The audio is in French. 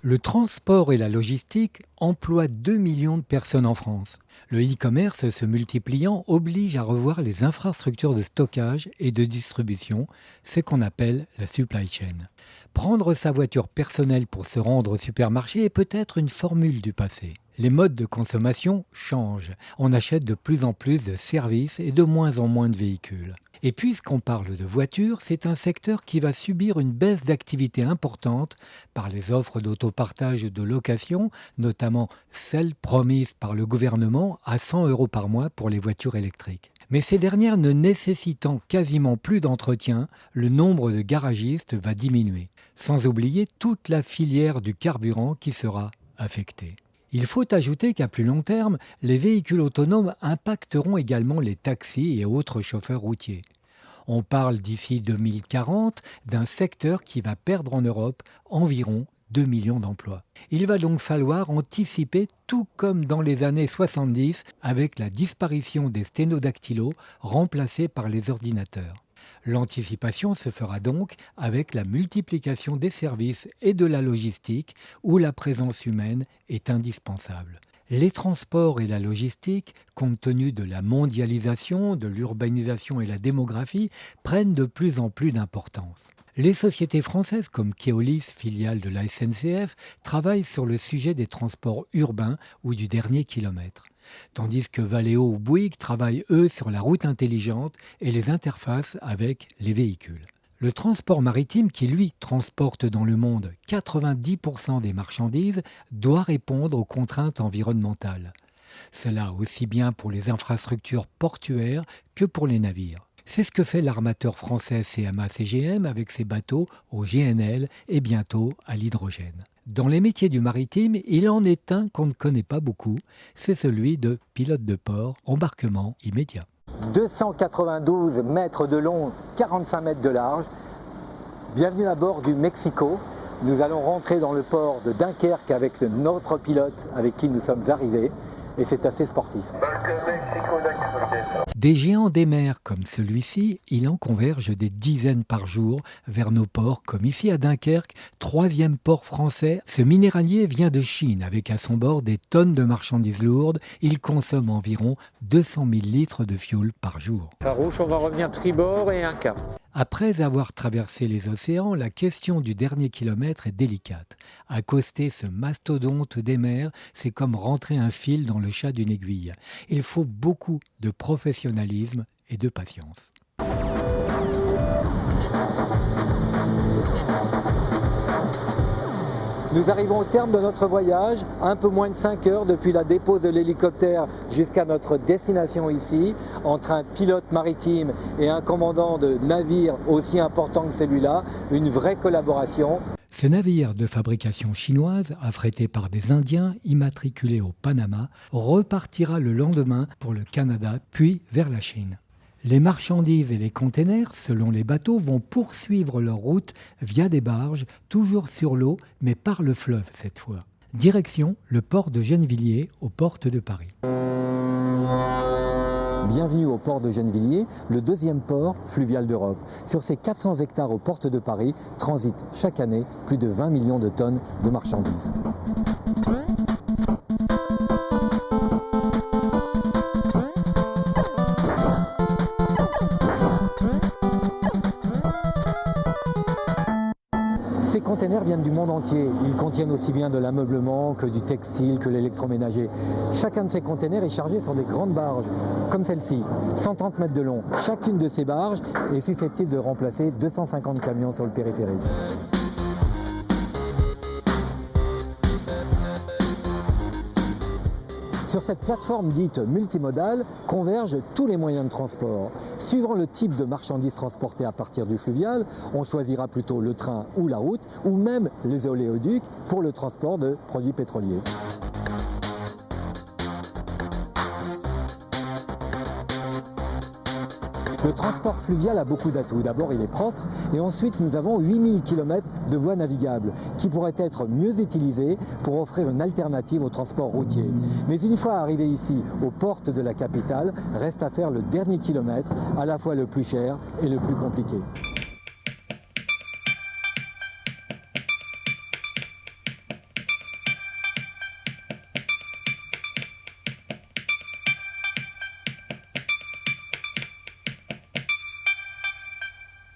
Le transport et la logistique emploient 2 millions de personnes en France. Le e-commerce se multipliant oblige à revoir les infrastructures de stockage et de distribution, ce qu'on appelle la supply chain. Prendre sa voiture personnelle pour se rendre au supermarché est peut-être une formule du passé. Les modes de consommation changent. On achète de plus en plus de services et de moins en moins de véhicules. Et puisqu'on parle de voitures, c'est un secteur qui va subir une baisse d'activité importante par les offres d'autopartage ou de location, notamment celles promises par le gouvernement à 100 € par mois pour les voitures électriques. Mais ces dernières ne nécessitant quasiment plus d'entretien, le nombre de garagistes va diminuer, sans oublier toute la filière du carburant qui sera affectée. Il faut ajouter qu'à plus long terme, les véhicules autonomes impacteront également les taxis et autres chauffeurs routiers. On parle d'ici 2040 d'un secteur qui va perdre en Europe environ 2 millions d'emplois. Il va donc falloir anticiper, tout comme dans les années 70 avec la disparition des sténodactylos remplacés par les ordinateurs. L'anticipation se fera donc avec la multiplication des services et de la logistique où la présence humaine est indispensable. Les transports et la logistique, compte tenu de la mondialisation, de l'urbanisation et la démographie, prennent de plus en plus d'importance. Les sociétés françaises comme Keolis, filiale de la SNCF, travaillent sur le sujet des transports urbains ou du dernier kilomètre. Tandis que Valeo ou Bouygues travaillent, eux, sur la route intelligente et les interfaces avec les véhicules. Le transport maritime, qui lui transporte dans le monde 90% des marchandises, doit répondre aux contraintes environnementales. Cela aussi bien pour les infrastructures portuaires que pour les navires. C'est ce que fait l'armateur français CMA CGM avec ses bateaux au GNL et bientôt à l'hydrogène. Dans les métiers du maritime, il en est un qu'on ne connaît pas beaucoup, c'est celui de pilote de port, embarquement immédiat. 292 mètres de long, 45 mètres de large. Bienvenue à bord du Mexico. Nous allons rentrer dans le port de Dunkerque avec notre pilote avec qui nous sommes arrivés. Et c'est assez sportif. Des géants des mers comme celui-ci, il en converge des dizaines par jour vers nos ports, comme ici à Dunkerque, 3e port français. Ce minéralier vient de Chine avec à son bord des tonnes de marchandises lourdes. Il consomme environ 200 000 litres de fioul par jour. Farouche, on va revenir tribord et un cap. Après avoir traversé les océans, la question du dernier kilomètre est délicate. Accoster ce mastodonte des mers, c'est comme rentrer un fil dans le chat d'une aiguille. Il faut beaucoup de professionnalisme et de patience. Nous arrivons au terme de notre voyage, un peu moins de 5 heures depuis la dépose de l'hélicoptère jusqu'à notre destination ici, entre un pilote maritime et un commandant de navire aussi important que celui-là, une vraie collaboration. Ce navire de fabrication chinoise, affrété par des Indiens immatriculés au Panama, repartira le lendemain pour le Canada, puis vers la Chine. Les marchandises et les containers, selon les bateaux, vont poursuivre leur route via des barges, toujours sur l'eau, mais par le fleuve cette fois. Direction le port de Gennevilliers, aux portes de Paris. Bienvenue au port de Gennevilliers, le 2e port fluvial d'Europe. Sur ces 400 hectares aux portes de Paris, transitent chaque année plus de 20 millions de tonnes de marchandises. Ces containers viennent du monde entier. Ils contiennent aussi bien de l'ameublement que du textile, que l'électroménager. Chacun de ces containers est chargé sur des grandes barges, comme celle-ci, 130 mètres de long. Chacune de ces barges est susceptible de remplacer 250 camions sur le périphérique. Sur cette plateforme dite multimodale convergent tous les moyens de transport. Suivant le type de marchandises transportées à partir du fluvial, on choisira plutôt le train ou la route, ou même les oléoducs pour le transport de produits pétroliers. Le transport fluvial a beaucoup d'atouts. D'abord, il est propre et ensuite, nous avons 8000 km de voies navigables qui pourraient être mieux utilisées pour offrir une alternative au transport routier. Mais une fois arrivé ici, aux portes de la capitale, reste à faire le dernier kilomètre, à la fois le plus cher et le plus compliqué.